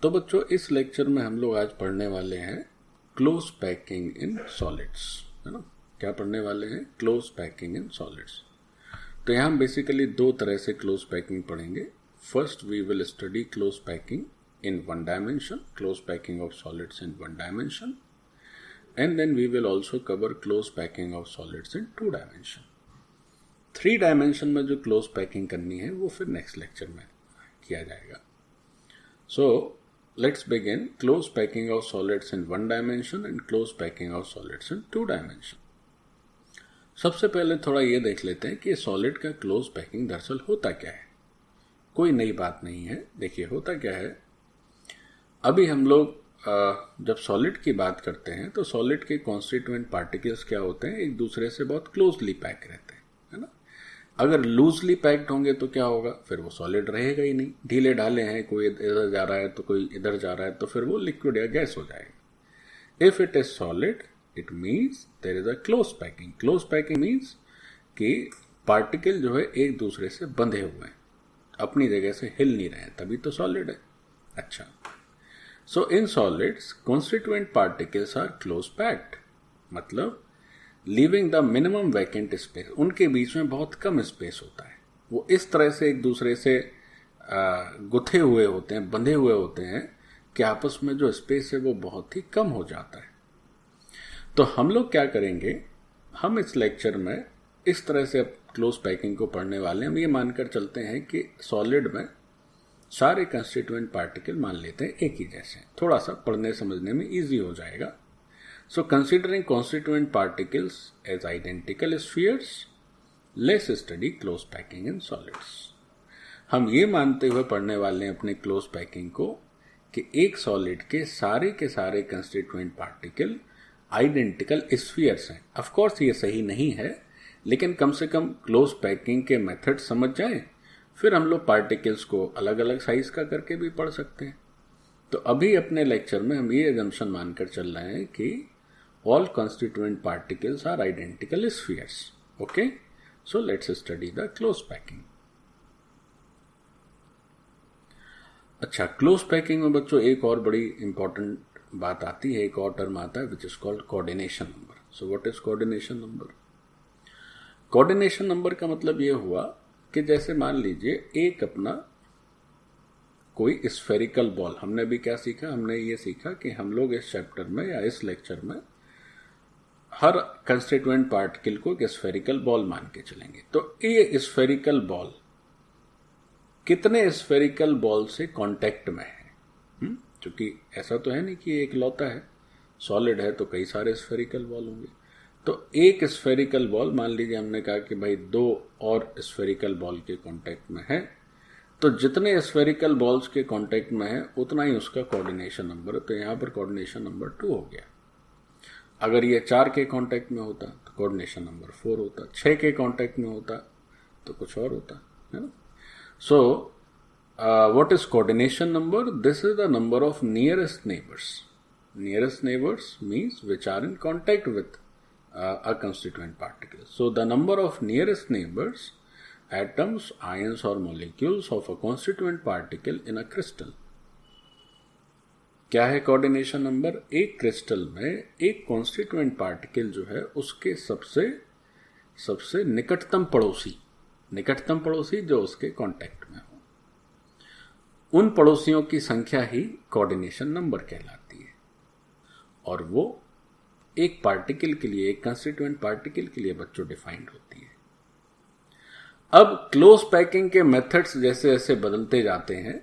तो बच्चों इस लेक्चर में हम लोग आज पढ़ने वाले हैं क्लोज पैकिंग इन सॉलिड्स, है ना। क्या पढ़ने वाले हैं? Close packing in solids. तो यहाँ हम बेसिकली दो तरह से क्लोज पैकिंग पढ़ेंगे। First we will study close packing in one dimension, close packing of solids in one dimension, and then we will also cover close packing of solids in two dimension. 3 dimension में जो close packing करनी है वो फिर next lecture में किया जाएगा। So let's begin close packing of solids in one dimension and close packing of solids in two dimension. सबसे पहले थोड़ा ये देख लेते हैं कि सॉलिड का क्लोज पैकिंग दरअसल होता क्या है। कोई नई बात नहीं है। देखिए होता क्या है, अभी हम लोग जब सॉलिड की बात करते हैं तो सॉलिड के कॉन्स्टिट्यूएंट पार्टिकल्स क्या होते हैं, एक दूसरे से बहुत क्लोजली पैक रहते हैं, है ना। अगर लूजली पैक्ड होंगे तो क्या होगा, फिर वो सॉलिड रहेगा ही नहीं। ढीले ढाले हैं, कोई इधर जा रहा है तो कोई इधर जा रहा है, तो फिर वो लिक्विड या गैस हो जाएगा। If it is solid it means there is a close packing. Close packing means कि पार्टिकल जो है एक दूसरे से बंधे हुए हैं, अपनी जगह से हिल नहीं रहे हैं, तभी तो सॉलिड है। अच्छा, so in solids constituent particles are close packed, मतलब leaving the minimum vacant space. उनके बीच में बहुत कम स्पेस होता है। वो इस तरह से एक दूसरे से गुथे हुए होते हैं, बंधे हुए होते हैं कि आपस में जो स्पेस है वो बहुत ही कम हो जाता है। तो हम लोग क्या करेंगे, हम इस लेक्चर में इस तरह से क्लोज पैकिंग को पढ़ने वाले हैं। हम ये मानकर चलते हैं कि सॉलिड में सारे कंस्टिट्यूएंट पार्टिकल मान लेते हैं एक ही जैसे, थोड़ा सा पढ़ने समझने में ईजी हो जाएगा। So considering constituent particles as identical spheres, let's study close packing in solids. हम ये मानते हुए पढ़ने वाले हैं अपने क्लोज पैकिंग को कि एक सॉलिड के सारे कंस्टिट्यूएंट पार्टिकल आइडेंटिकल स्फीयर्स हैं। ऑफ कोर्स ये सही नहीं है, लेकिन कम से कम क्लोज पैकिंग के मेथड समझ जाएं, फिर हम लोग पार्टिकल्स को अलग अलग साइज का करके भी पढ़ सकते हैं। तो अभी अपने लेक्चर में हम ये एजम्पशन मानकर चल रहे हैं कि all constituent particles are identical spheres. Okay, so let's study the close packing. अच्छा, क्लोज पैकिंग में बच्चों एक और बड़ी इंपॉर्टेंट बात आती है, एक और टर्म आता है which is called coordination number. So what is coordination number? Coordination number का मतलब ये हुआ कि जैसे मान लीजिए एक अपना कोई स्फेरिकल बॉल, हमने भी क्या सीखा, हमने ये सीखा कि हम लोग इस चैप्टर में या इस लेक्चर में हर कंस्टिट्यूएंट पार्टिकल को एक स्फेरिकल बॉल मान के चलेंगे। तो ये स्फेरिकल बॉल कितने स्फेरिकल बॉल से कांटेक्ट में है? क्योंकि ऐसा तो है नहीं कि एक लौता है, सॉलिड है तो कई सारे स्फेरिकल बॉल होंगे। तो एक स्फेरिकल बॉल, मान लीजिए हमने कहा कि भाई 2 और स्फेरिकल बॉल के कांटेक्ट में है, तो जितने स्फेरिकल बॉल्स के कांटेक्ट में है उतना ही उसका कोऑर्डिनेशन नंबर है। तो यहां पर कोऑर्डिनेशन नंबर 2 हो गया। अगर ये 4 के कांटेक्ट में होता तो कोऑर्डिनेशन नंबर 4 होता, 6 के कांटेक्ट में होता तो कुछ और होता, है ना। So what is coordination number? This is the number of nearest neighbours. Nearest neighbours means which are in contact with a constituent particle. So the number of nearest neighbours, atoms, ions or molecules of a constituent particle in a crystal. क्या है coordination number? एक crystal में एक constituent particle जो है उसके सबसे निकटतम पड़ोसी जो उसके कांटेक्ट में हो, उन पड़ोसियों की संख्या ही कोऑर्डिनेशन नंबर कहलाती है। और वो एक पार्टिकल के लिए, एक कंस्टिट्यूएंट पार्टिकल के लिए बच्चों डिफाइंड होती है। अब क्लोज पैकिंग के मेथड्स जैसे जैसे बदलते जाते हैं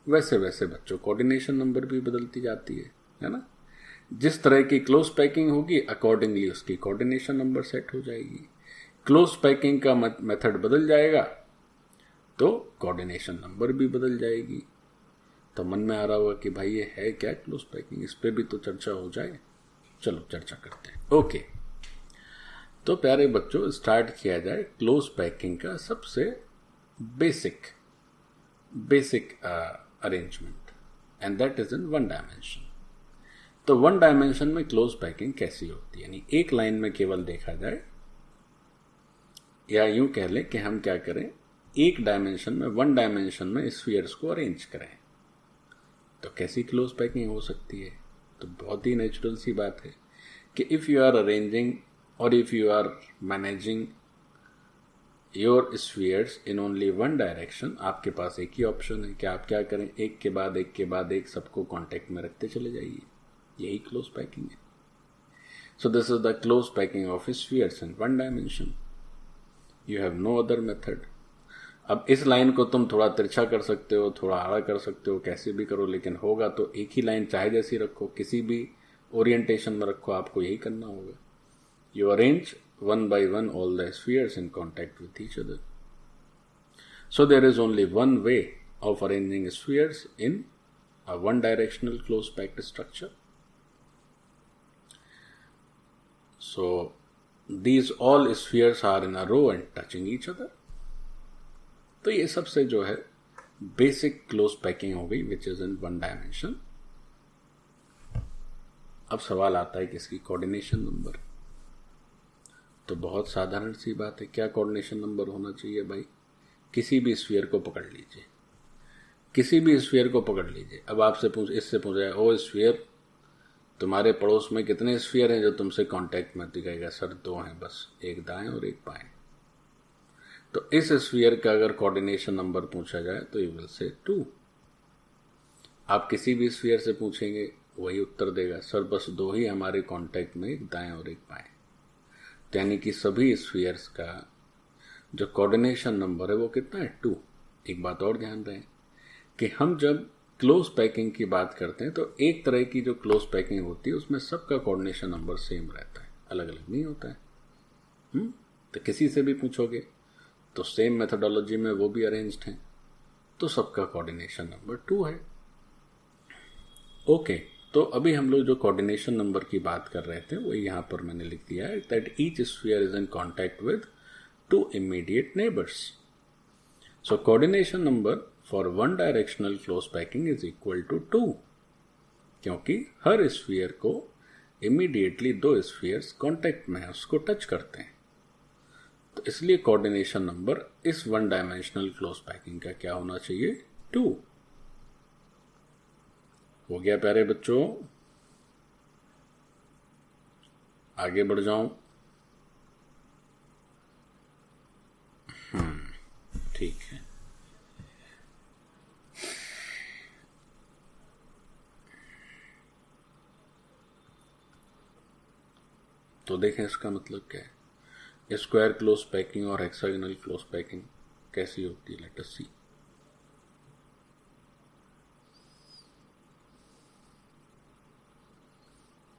वैसे वैसे बच्चों कोऑर्डिनेशन नंबर भी बदलती जाती है ना। जिस तरह की क्लोज पैकिंग होगी अकॉर्डिंगली उसकी कोऑर्डिनेशन नंबर सेट हो जाएगी। क्लोज पैकिंग का मेथड बदल जाएगा तो कोऑर्डिनेशन नंबर भी बदल जाएगी। तो मन में आ रहा होगा कि भाई ये है क्या क्लोज पैकिंग, इस पे भी तो चर्चा हो जाए। चलो चर्चा करते हैं। ओके, तो प्यारे बच्चों स्टार्ट किया जाए क्लोज पैकिंग का सबसे basic arrangement, and that is in one dimension. तो वन डायमेंशन में क्लोज पैकिंग कैसी होती है, यानी एक लाइन में केवल देखा जाए, या यूं कह लें कि हम क्या करें, एक डायमेंशन में, वन डायमेंशन में स्फीयर्स को अरेंज करें। तो कैसी क्लोज पैकिंग हो सकती है? तो बहुत ही नेचुरल सी बात है कि इफ़ यू आर अरेंजिंग और if you are managing your spheres in only one direction, आपके पास एक ही ऑप्शन है कि आप क्या करें, एक के बाद एक के बाद एक सबको कांटेक्ट में रखते चले जाइए। यही क्लोज पैकिंग है। So this is the close packing of spheres in one dimension. You have no other method. अब इस लाइन को तुम थोड़ा तिरछा कर सकते हो, थोड़ा आड़ा कर सकते हो, कैसे भी करो, लेकिन होगा तो एक ही लाइन, चाहे जैसी रखो, किसी भी ओरिएंटेशन में रखो, आपको यही करना होगा। You arrange one by one all the spheres in contact with each other. So there is only one way of arranging spheres in a one directional close packed structure. So these all spheres are in a row and touching each other. तो ये सबसे जो है basic close packing हो गई which is in one dimension. अब सवाल आता है कि इसकी कोऑर्डिनेशन नंबर। तो बहुत साधारण सी बात है, क्या कोऑर्डिनेशन नंबर होना चाहिए भाई? किसी भी स्फीयर को पकड़ लीजिए, किसी भी स्फीयर को पकड़ लीजिए। अब आपसे इससे पूछा, ओ स्फीयर, तुम्हारे पड़ोस में कितने स्फीयर हैं जो तुमसे कांटेक्ट में? दिखाएगा सर 2 हैं बस, एक दाएं और एक बाएं। तो इस स्फीयर का अगर कोऑर्डिनेशन नंबर पूछा जाए तो यू विल से 2। आप किसी भी स्फीयर से पूछेंगे वही उत्तर देगा, सर बस 2 ही हमारे कांटेक्ट में, एक दाएं और एक बाएं। यानी कि सभी स्फीयर्स का जो कोऑर्डिनेशन नंबर है वो कितना है? 2। एक बात और ध्यान रहे कि हम जब क्लोज पैकिंग की बात करते हैं तो एक तरह की जो क्लोज पैकिंग होती है उसमें सबका कोऑर्डिनेशन नंबर सेम रहता है, अलग अलग नहीं होता है। तो किसी से भी पूछोगे तो सेम मेथोडोलॉजी में वो भी अरेंज्ड हैं, तो सबका कोऑर्डिनेशन नंबर 2 है। ओके, तो अभी हम लोग जो कोऑर्डिनेशन नंबर की बात कर रहे थे वो यहाँ पर मैंने लिख दिया है that each sphere is in contact with 2 immediate neighbours. So coordination number for one directional close packing is equal to 2, क्योंकि हर स्फीयर को इमीडिएटली 2 स्फीयर्स कॉन्टैक्ट में है, उसको टच करते हैं। तो इसलिए कोऑर्डिनेशन नंबर इस वन डायमेंशनल क्लोज पैकिंग का क्या होना चाहिए? 2। हो गया प्यारे बच्चों? आगे बढ़ जाऊं? ठीक है। तो देखें इसका मतलब क्या है। स्क्वायर क्लोज पैकिंग और हेक्सागोनल क्लोज पैकिंग कैसी होती है, लेट अस सी।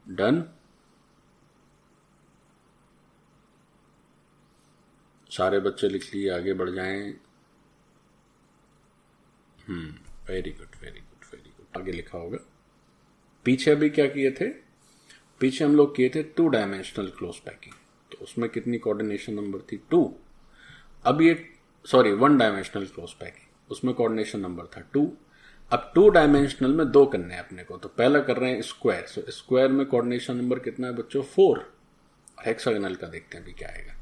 डन? सारे बच्चे लिख लिए, आगे बढ़ जाएं। Very good very good very good. आगे लिखा होगा। पीछे अभी क्या किए थे? पीछे हम लोग किए थे 2 डायमेंशनल क्लोज पैकिंग, तो उसमें कितनी कोऑर्डिनेशन नंबर थी? 2। अब ये 1 डायमेंशनल क्लोज पैकिंग, उसमें कोऑर्डिनेशन नंबर था 2। अब 2 डायमेंशनल में 2 करने हैं अपने को, तो पहला कर रहे हैं स्क्वायर। सो स्क्वायर में कोऑर्डिनेशन नंबर कितना है बच्चों? 4। हेक्सागोनल का देखते हैं अभी क्या आएगा।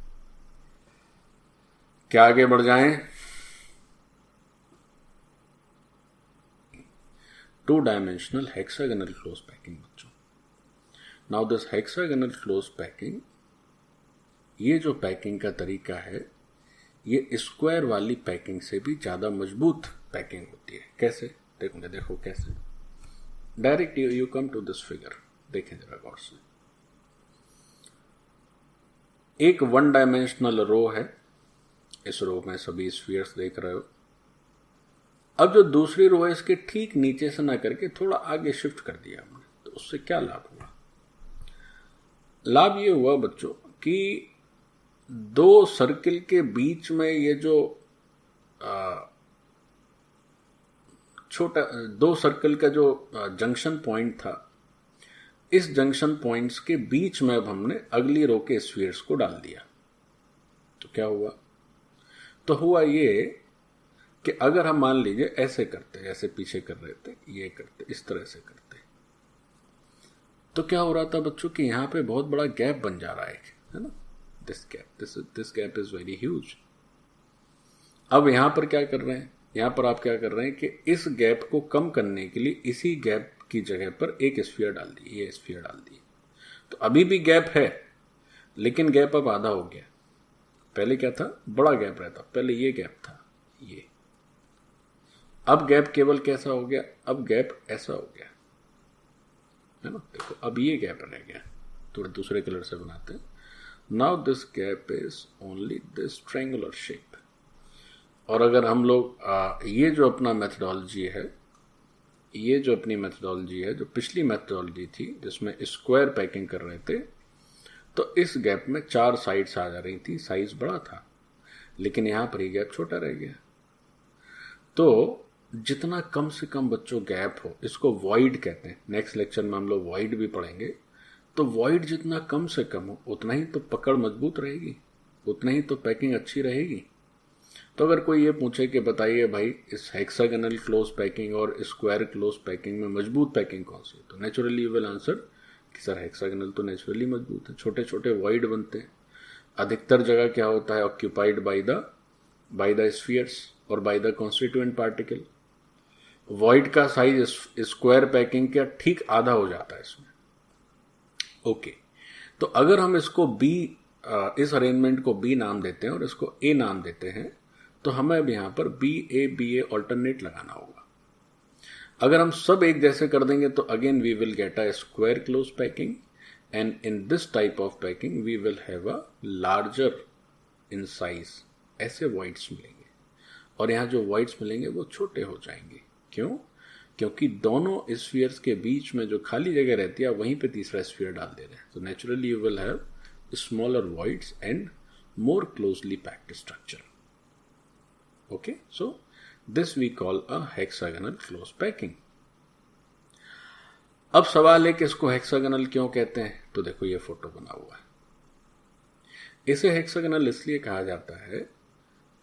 क्या आगे बढ़ जाएं? 2 डायमेंशनल हेक्सागोनल क्लोज पैकिंग बच्चों। Now this hexagonal close packing, ये जो पैकिंग का तरीका है ये स्क्वायर वाली पैकिंग से भी ज्यादा मजबूत पैकिंग होती है। कैसे? देखो कैसे। Direct you come to this figure, देखें जरा गौर से। एक 1 डायमेंशनल रो है, इस रो में सभी स्फीयर्स देख रहे हो। अब जो दूसरी रो है इसके ठीक नीचे से ना करके थोड़ा आगे शिफ्ट कर दिया हमने, तो उससे क्या लाभ हुआ? लाभ ये हुआ बच्चों कि 2 सर्किल के बीच में ये जो छोटा 2 सर्कल का जो जंक्शन पॉइंट था, इस जंक्शन पॉइंट्स के बीच में अब हमने अगली रो के स्फीयर्स को डाल दिया। तो क्या हुआ? तो हुआ ये कि अगर हम मान लीजिए ऐसे करते, जैसे पीछे कर रहे थे, ये करते, इस तरह से करते, तो क्या हो रहा था बच्चों कि यहां पे बहुत बड़ा गैप बन जा रहा है ना? This gap is very huge. अब यहां पर क्या कर रहे हैं? यहां पर आप क्या कर रहे हैं कि इस गैप को कम करने के लिए इसी गैप की जगह पर एक स्फीयर डाल दी, ये स्फीयर डाल दी। तो अभी भी गैप है, लेकिन गैप अब आधा हो गया। पहले क्या था, बड़ा गैप रहता, पहले ये गैप था, ये। अब गैप केवल कैसा हो गया, अब गैप ऐसा हो गया, है ना। देखो अब ये गैप रह गया, थोड़े दूसरे कलर से बनाते हैं। Now this gap is only this triangular shape. और अगर हम लोग ये जो अपना मेथडोलॉजी है, ये जो अपनी मेथडोलॉजी है, जो पिछली मेथडोलॉजी थी जिसमें स्क्वायर पैकिंग कर रहे थे, तो इस गैप में 4 साइड्स आ जा रही थी, साइज बड़ा था, लेकिन यहां पर ये गैप छोटा रह गया। तो जितना कम से कम बच्चों गैप हो, इसको वॉइड कहते हैं। नेक्स्ट लेक्चर में हम लोग वॉइड भी पढ़ेंगे। तो वॉइड जितना कम से कम हो, उतना ही तो पकड़ मजबूत रहेगी, उतना ही तो पैकिंग अच्छी रहेगी। तो अगर कोई ये पूछे कि बताइए भाई इस हेक्सागोनल क्लोज पैकिंग और स्क्वायर क्लोज पैकिंग में मजबूत पैकिंग कौन सी है, तो नेचुरली यू विल आंसर कि सर हेक्सागोनल तो नेचुरली मजबूत है, छोटे छोटे वॉइड बनते हैं। अधिकतर जगह क्या होता है, ऑक्यूपाइड बाय द स्फीयर्स और by the constituent particle. Void का साइज स्क्वायर पैकिंग का ठीक आधा हो जाता है इसमें। ओके, तो अगर हम इसको बी, इस अरेंजमेंट को बी नाम देते हैं और इसको ए नाम देते हैं, तो हमें अब यहां पर बी ए ऑल्टरनेट लगाना होगा। अगर हम सब एक जैसे कर देंगे तो again we will get a square close packing, and in this type of packing we will have a larger in size. ऐसे वॉइड्स मिलेंगे, और यहां जो वॉइड्स मिलेंगे वो छोटे हो जाएंगे। क्यों? क्योंकि दोनों स्फीयर्स के बीच में जो खाली जगह रहती है वहीं पे तीसरा स्फीयर डाल दे रहे हैं। तो naturally you will have smaller voids and more closely packed structure. Okay, so this we call a hexagonal close packing. अब सवाल है कि इसको हेक्सागोनल क्यों कहते हैं, तो देखो ये फोटो बना हुआ है। इसे हेक्सागोनल इसलिए कहा जाता है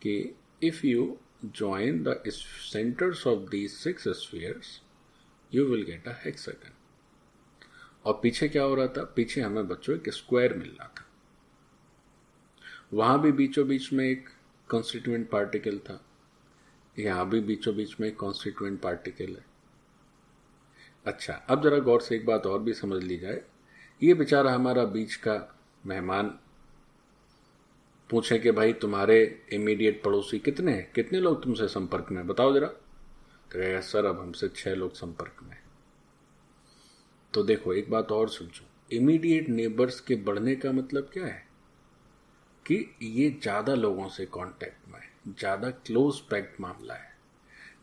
कि if you join the centers of these 6 spheres you will get a hexagon। और पीछे क्या हो रहा था, पीछे हमें बच्चों एक स्क्वायर मिल रहा था, वहां भी बीचों बीच में एक कॉन्स्टिट्यूएंट पार्टिकल था, यहां भी बीचों बीच में एक कॉन्स्टिट्यूएंट पार्टिकल है। अच्छा, अब जरा गौर से एक बात और भी समझ ली जाए। ये बेचारा हमारा बीच का मेहमान पूछे कि भाई तुम्हारे इमीडिएट पड़ोसी कितने हैं, कितने लोग तुमसे संपर्क में, बताओ जरा। तो कहेगा सर अब हमसे 6 लोग संपर्क में। तो देखो एक बात और समझो, इमीडिएट नेबर्स के बढ़ने का मतलब क्या है कि ये ज्यादा लोगों से कांटेक्ट में है, ज्यादा क्लोज पैक्ड मामला है।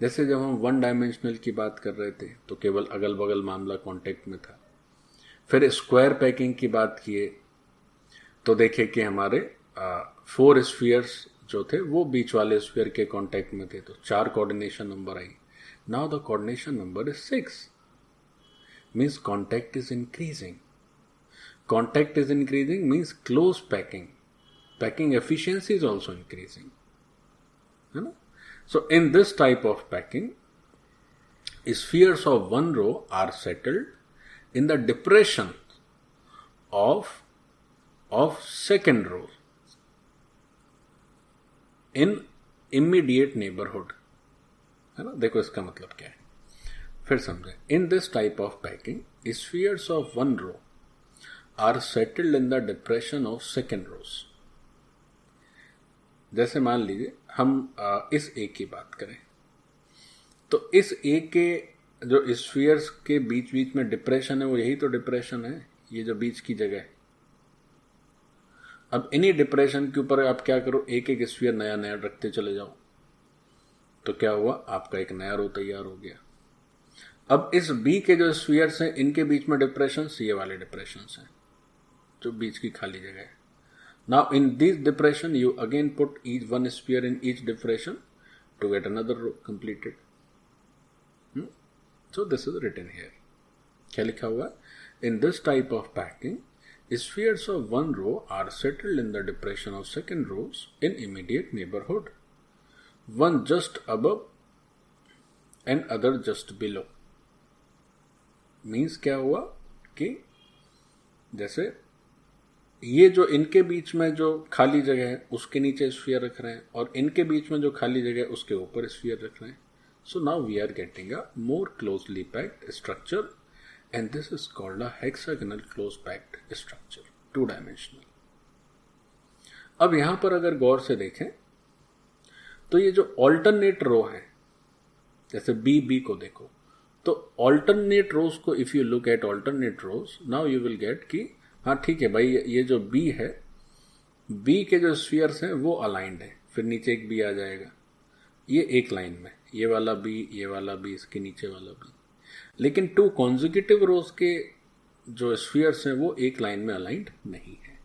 जैसे जब हम 1 डायमेंशनल की बात कर रहे थे तो केवल अगल बगल मामला कांटेक्ट में था। फिर स्क्वायर पैकिंग की बात किए तो देखे कि हमारे 4 स्फीयर्स जो थे वो बीच वाले स्फीयर के कांटेक्ट में थे, तो 4 coordination number I. Now the coordination number is 6, means contact is increasing. Contact is increasing means close packing, packing efficiency is also increasing, you know? So in this type of packing, spheres of one row are settled in the depression of second row in immediate neighborhood, है ना। देखो इसका मतलब क्या है, फिर समझे। In this type of packing, spheres of one row are settled in the depression of second rows। जैसे मान लीजिए हम इस ए की बात करें, तो इस ए के जो स्फीयर्स के बीच बीच में डिप्रेशन है वो यही तो डिप्रेशन है, ये जो बीच की जगह है। अब इन्हीं डिप्रेशन के ऊपर आप क्या करो, एक एक स्फीयर नया नया रखते चले जाओ, तो क्या हुआ, आपका एक नया रो तैयार हो गया। अब इस बी के जो स्फीयर्स हैं इनके बीच में डिप्रेशन ये वाले डिप्रेशन हैं जो बीच की खाली जगह है। Now in this depression you again put each one sphere in each depression to get another row completed. So this is written here. क्या लिखा हुआ? In this type of packing, spheres of one row are settled in the depression of second rows in immediate neighborhood, one just above and other just below. Means क्या हुआ कि जैसे ये जो इनके बीच में जो खाली जगह है उसके नीचे स्फीयर रख रहे हैं, और इनके बीच में जो खाली जगह है उसके ऊपर स्फीयर रख रहे हैं. So now we are getting a more closely packed structure, and this is called a hexagonal close packed structure, 2 dimensional. अब यहां पर अगर गौर से देखें तो ये जो ऑल्टरनेट रो है, जैसे बी को देखो, तो ऑल्टरनेट रोज को if you look at alternate rows, now you will get कि हाँ ठीक है भाई, ये जो बी है, बी के जो स्फीयर्स हैं वो अलाइंड है, फिर नीचे एक बी आ जाएगा, ये एक लाइन में, ये वाला बी, इसके नीचे वाला बी. लेकिन 2 कॉन्जिक्यूटिव रोज के जो स्फीयर्स हैं वो एक लाइन में अलाइंड नहीं है.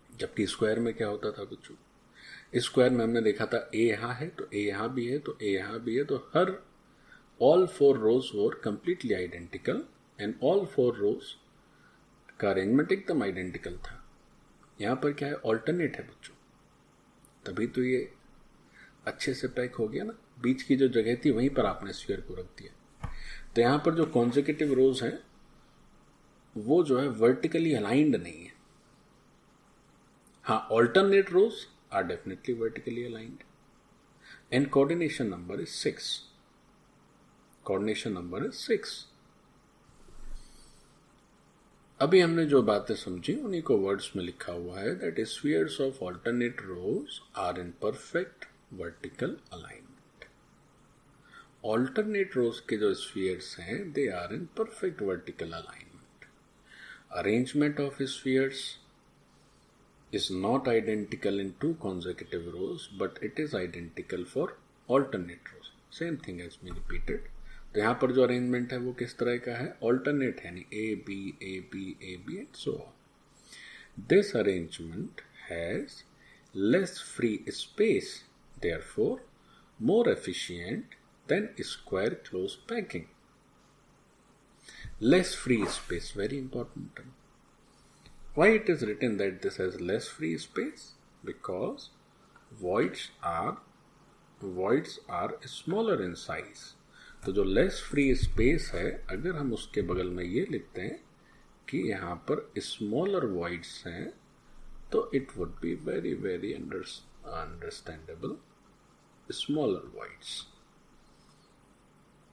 जबकि स्क्वायर में क्या होता था बच्चों, स्क्वायर में हमने देखा था ए यहां है तो ए यहां भी है तो ए यहां भी है, तो हर all 4 rows were completely identical, and all 4 rows का अरेंजमेंट एकदम आइडेंटिकल था. यहां पर क्या है, ऑल्टरनेट है बच्चों, तभी तो ये अच्छे से पैक हो गया ना. बीच की जो जगह थी वहीं पर आपने स्फीयर को रख दिया. तो यहां पर जो कॉन्जिक्यूटिव रोज हैं वो जो है वर्टिकली अलाइंड नहीं है. हाँ, alternate rows are definitely vertically aligned, and coordination number is 6. Coordination number is 6. अभी हमने जो बातें समझी उन्हीं को वर्ड्स में लिखा हुआ है, that spheres of alternate rows are in perfect vertical alignment. Alternate rows के जो स्फीयर्स हैं they are in perfect vertical alignment. Arrangement of spheres is not identical in 2 consecutive rows, but it is identical for alternate rows. Same thing has been repeated. तो यहाँ पर जो arrangement है वो किस तरह का है, ऑल्टरनेट है, A B and so on. This arrangement has less free space, therefore more efficient than square close packing. Less free space, very important term. Why it is written that this has less free space? Because voids are smaller in size. तो जो less free space है, अगर हम उसके बगल में ये लिखते हैं कि यहाँ पर smaller voids हैं, तो it would be very very understandable, smaller voids.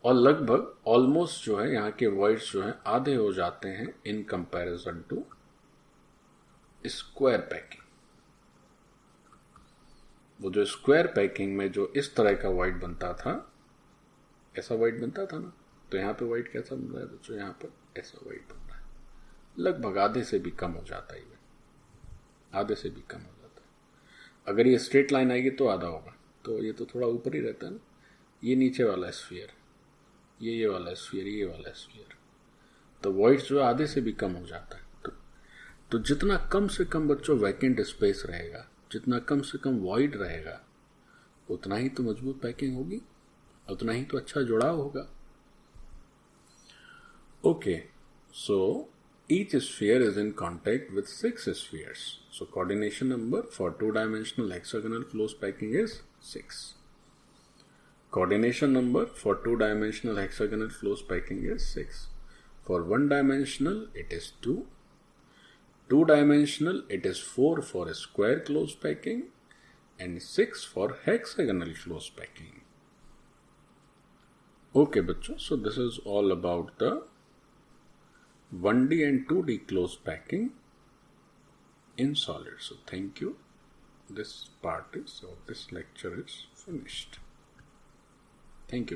और लगभग ऑलमोस्ट जो है यहाँ के voids जो हैं आधे हो जाते हैं in comparison to square packing. वो जो स्क्वायर पैकिंग में जो इस तरह का वाइड बनता था, ऐसा वाइड बनता था ना, तो यहाँ पे वाइड कैसा बन रहा है बच्चों, यहाँ पर ऐसा वाइड बन रहा है, लगभग आधे से भी कम हो जाता है, आधे से भी कम हो जाता है. अगर ये स्ट्रेट लाइन आएगी तो आधा होगा, तो ये तो थोड़ा ऊपर ही रहता है ना. ये नीचे वाला स्फीयर, ये वाला स्फीयर, ये वाला स्फीयर, तो वाइड जो आधे से भी कम हो जाता है. तो जितना कम से कम बच्चों वैकेंट स्पेस रहेगा, जितना कम से कम वॉइड रहेगा, उतना ही तो मजबूत पैकिंग होगी, उतना ही तो अच्छा जुड़ाव होगा. Okay, so each sphere is in contact with 6 spheres. So coordination number for 2 dimensional hexagonal close packing is 6. Coordination number for 2 dimensional hexagonal close packing is 6. For 1 dimensional it is 2. 2 dimensional it is 4 for square close packing and 6 for hexagonal close packing. Okay bachcho, so this is all about the 1D and 2D close packing in solid. So thank you. This part is, or this lecture is finished. Thank you.